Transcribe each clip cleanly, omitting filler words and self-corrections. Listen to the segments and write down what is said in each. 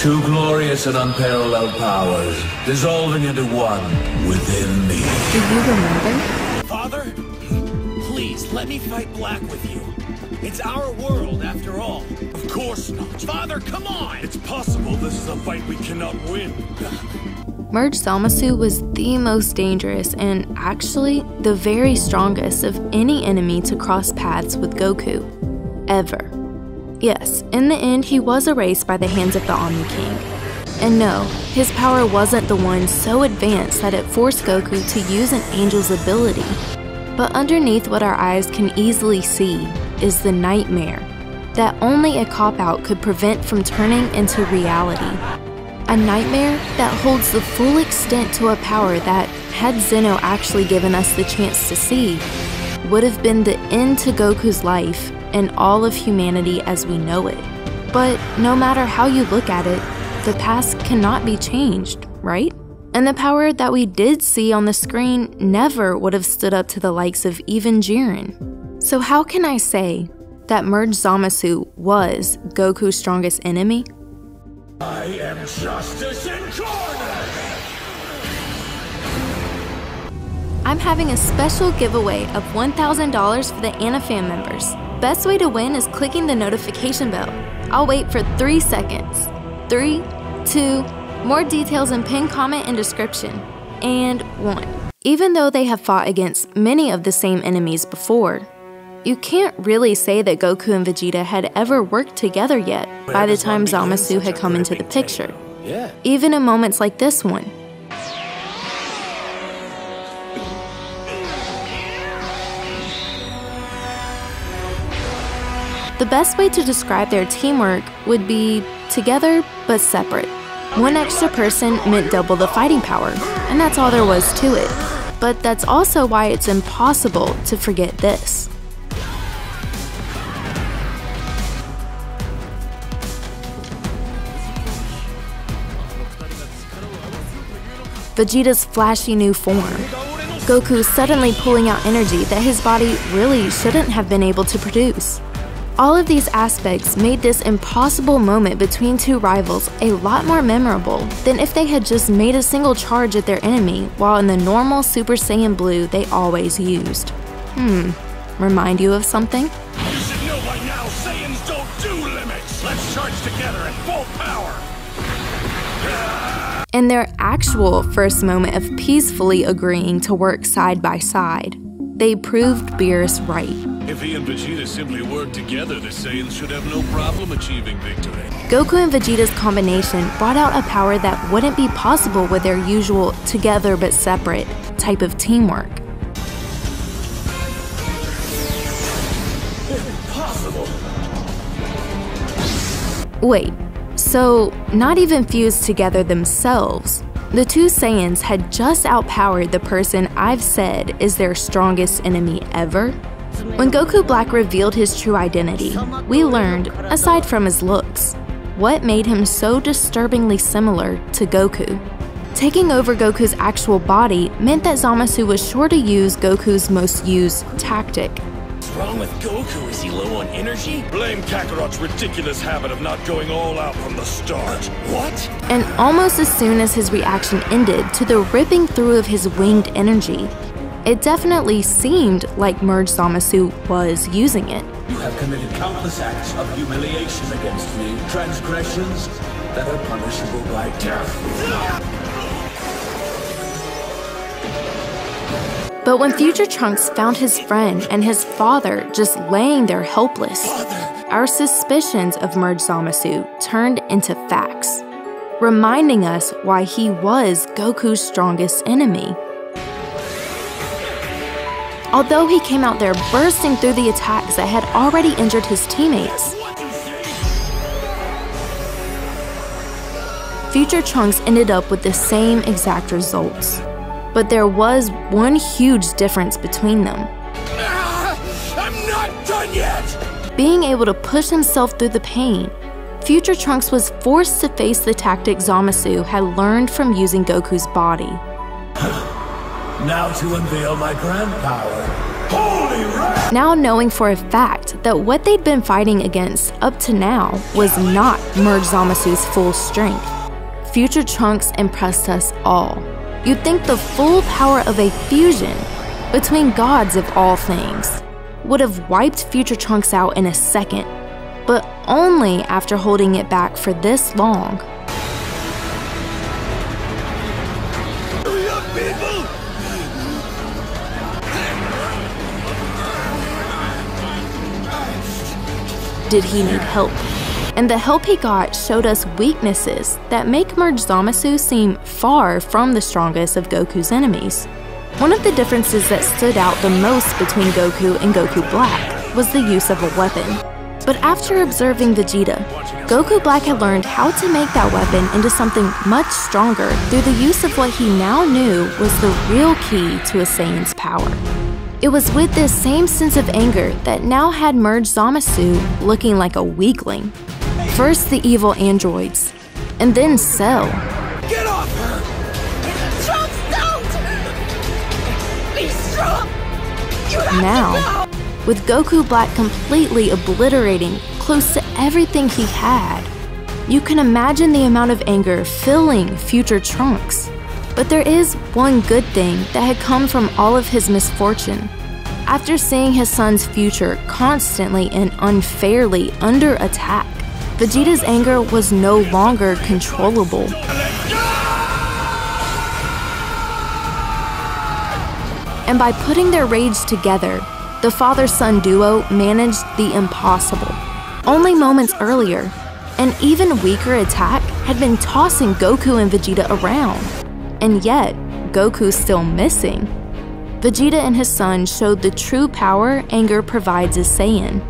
Two glorious and unparalleled powers, dissolving into one within me. Do you remember? Father, please let me fight black with you. It's our world, after all. Of course not. Father, come on! It's possible this is a fight we cannot win. Merge Zamasu was the most dangerous and actually the very strongest of any enemy to cross paths with Goku, ever. Yes, in the end he was erased by the hands of the Omni King. And no, his power wasn't the one so advanced that it forced Goku to use an angel's ability. But underneath what our eyes can easily see is the nightmare that only a cop-out could prevent from turning into reality. A nightmare that holds the full extent to a power that, had Zeno actually given us the chance to see, would have been the end to Goku's life and all of humanity as we know it. But no matter how you look at it, the past cannot be changed, right? And the power that we did see on the screen never would have stood up to the likes of even Jiren. So how can I say that Merge Zamasu was Goku's strongest enemy? I am justice incarnate! I'm having a special giveaway of $1,000 for the AniFam members. Best way to win is clicking the notification bell. I'll wait for 3 seconds. 3, 2, more details in pinned comment and description. And 1. Even though they have fought against many of the same enemies before, you can't really say that Goku and Vegeta had ever worked together yet by the time Zamasu had come into the picture. Even in moments like this one. The best way to describe their teamwork would be together but separate. One extra person meant double the fighting power, and that's all there was to it. But that's also why it's impossible to forget this. Vegeta's flashy new form. Goku suddenly pulling out energy that his body really shouldn't have been able to produce. All of these aspects made this impossible moment between two rivals a lot more memorable than if they had just made a single charge at their enemy while in the normal Super Saiyan Blue they always used. Remind you of something? You should know by now Saiyans don't do limits! Let's charge together at full power! In their actual first moment of peacefully agreeing to work side by side, they proved Beerus right. If he and Vegeta simply work together, the Saiyans should have no problem achieving victory. Goku and Vegeta's combination brought out a power that wouldn't be possible with their usual together but separate type of teamwork. Impossible! Wait, so not even fused together themselves, the two Saiyans had just outpowered the person I've said is their strongest enemy ever? When Goku Black revealed his true identity, we learned, aside from his looks, what made him so disturbingly similar to Goku. Taking over Goku's actual body meant that Zamasu was sure to use Goku's most used tactic. What's wrong with Goku? Is he low on energy? Blame Kakarot's ridiculous habit of not going all out from the start. What? And almost as soon as his reaction ended to the ripping through of his winged energy, it definitely seemed like Merge Zamasu was using it. You have committed countless acts of humiliation against me, transgressions that are punishable by death. But when Future Trunks found his friend and his father just laying there helpless, our suspicions of Merge Zamasu turned into facts, reminding us why he was Goku's strongest enemy. Although he came out there bursting through the attacks that had already injured his teammates, Future Trunks ended up with the same exact results. But there was one huge difference between them. I'm not done yet! Being able to push himself through the pain, Future Trunks was forced to face the tactic Zamasu had learned from using Goku's body. Now to unveil my grand power. Holy Ray! Now knowing for a fact that what they'd been fighting against up to now was not Merge Zamasu's full strength, future Trunks impressed us all. You'd think the full power of a fusion between gods of all things would have wiped future Trunks out in a second, but only after holding it back for this long. Hurry up, people! Did he need help? And the help he got showed us weaknesses that make Merge Zamasu seem far from the strongest of Goku's enemies. One of the differences that stood out the most between Goku and Goku Black was the use of a weapon. But after observing Vegeta, Goku Black had learned how to make that weapon into something much stronger through the use of what he now knew was the real key to a Saiyan's power. It was with this same sense of anger that now had Merge Zamasu looking like a weakling. First the evil androids, and then Cell. Get off her! Trunks, don't! Be strong! You have Now, with Goku Black completely obliterating close to everything he had, you can imagine the amount of anger filling future Trunks. But there is one good thing that had come from all of his misfortune. After seeing his son's future constantly and unfairly under attack, Vegeta's anger was no longer controllable. And by putting their rage together, the father-son duo managed the impossible. Only moments earlier, an even weaker attack had been tossing Goku and Vegeta around. And yet, Goku's still missing. Vegeta and his son showed the true power anger provides a Saiyan.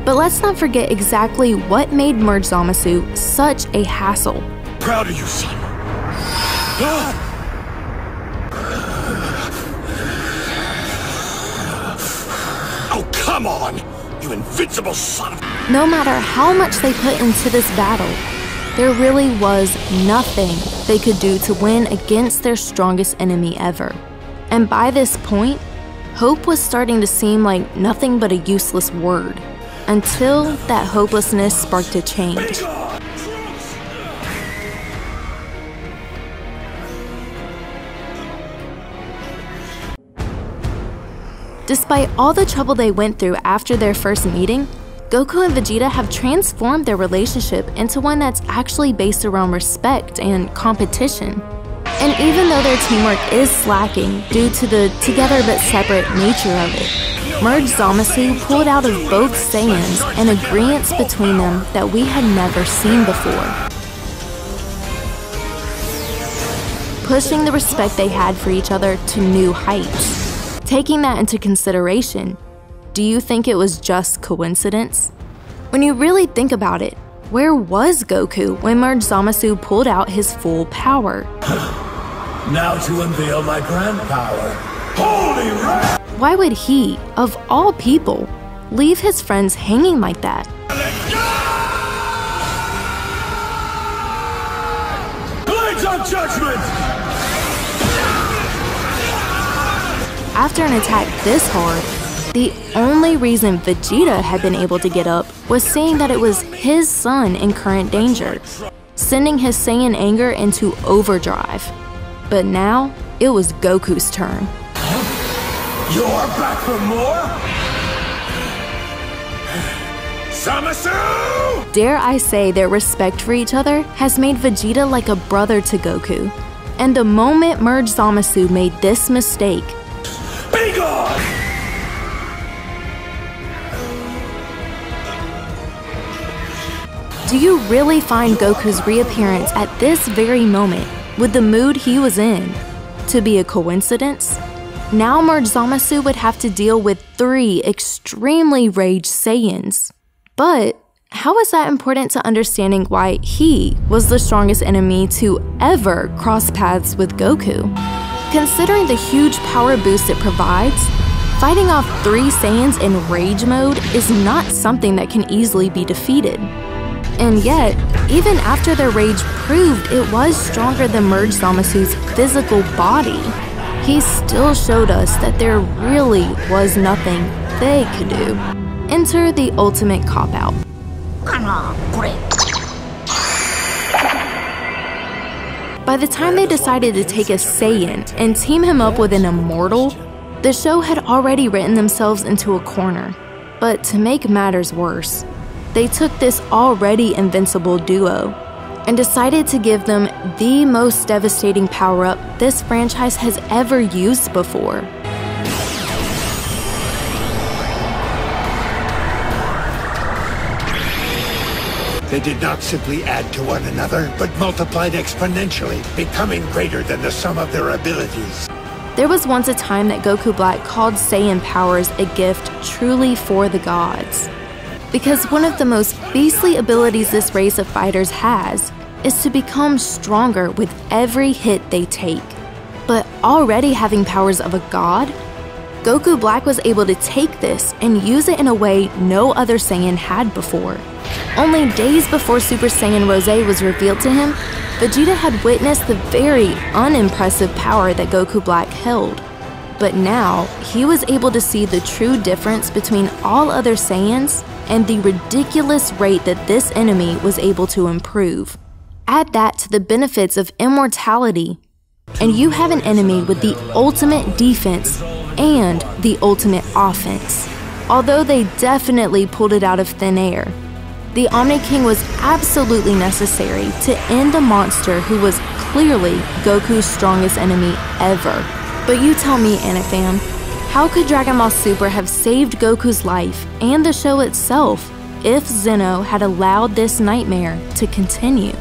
But let's not forget exactly what made Merge Zamasu such a hassle. Proud of you, son. Oh, come on! You invincible son of... No matter how much they put into this battle, there really was nothing they could do to win against their strongest enemy ever. And by this point, hope was starting to seem like nothing but a useless word, until that hopelessness sparked a change. Despite all the trouble they went through after their first meeting, Goku and Vegeta have transformed their relationship into one that's actually based around respect and competition. And even though their teamwork is slacking due to the together but separate nature of it, Merge Zamasu pulled out of both Saiyans an agreement between them that we had never seen before. Pushing the respect they had for each other to new heights. Taking that into consideration, do you think it was just coincidence? When you really think about it, where was Goku when Merge Zamasu pulled out his full power? Now to unveil my grand power. Holy rat! Why would he, of all people, leave his friends hanging like that? Blades of judgment! After an attack this hard, the only reason Vegeta had been able to get up was seeing that it was his son in current danger, sending his Saiyan anger into overdrive. But now, it was Goku's turn. You're back for more? Zamasu! Dare I say their respect for each other has made Vegeta like a brother to Goku. And the moment Merge Zamasu made this mistake, Be gone! do you really find Goku's reappearance at this very moment, with the mood he was in, to be a coincidence? Now Merge Zamasu would have to deal with 3 extremely raged Saiyans. But how is that important to understanding why he was the strongest enemy to ever cross paths with Goku? Considering the huge power boost it provides, fighting off 3 Saiyans in rage mode is not something that can easily be defeated. And yet, even after their rage proved it was stronger than Merge Zamasu's physical body, he still showed us that there really was nothing they could do. Enter the ultimate cop-out. By the time they decided to take a Saiyan and team him up with an immortal, the show had already written themselves into a corner. But to make matters worse, they took this already invincible duo and decided to give them the most devastating power-up this franchise has ever used before. They did not simply add to one another, but multiplied exponentially, becoming greater than the sum of their abilities. There was once a time that Goku Black called Saiyan powers a gift truly for the gods. Because one of the most beastly abilities this race of fighters has is to become stronger with every hit they take. But already having powers of a god, Goku Black was able to take this and use it in a way no other Saiyan had before. Only days before Super Saiyan Rose was revealed to him, Vegeta had witnessed the very unimpressive power that Goku Black held. But now, he was able to see the true difference between all other Saiyans and the ridiculous rate that this enemy was able to improve. Add that to the benefits of immortality, and you have an enemy with the ultimate defense and the ultimate offense. Although they definitely pulled it out of thin air, the Omni King was absolutely necessary to end a monster who was clearly Goku's strongest enemy ever. But you tell me, Anifam, how could Dragon Ball Super have saved Goku's life and the show itself if Zeno had allowed this nightmare to continue?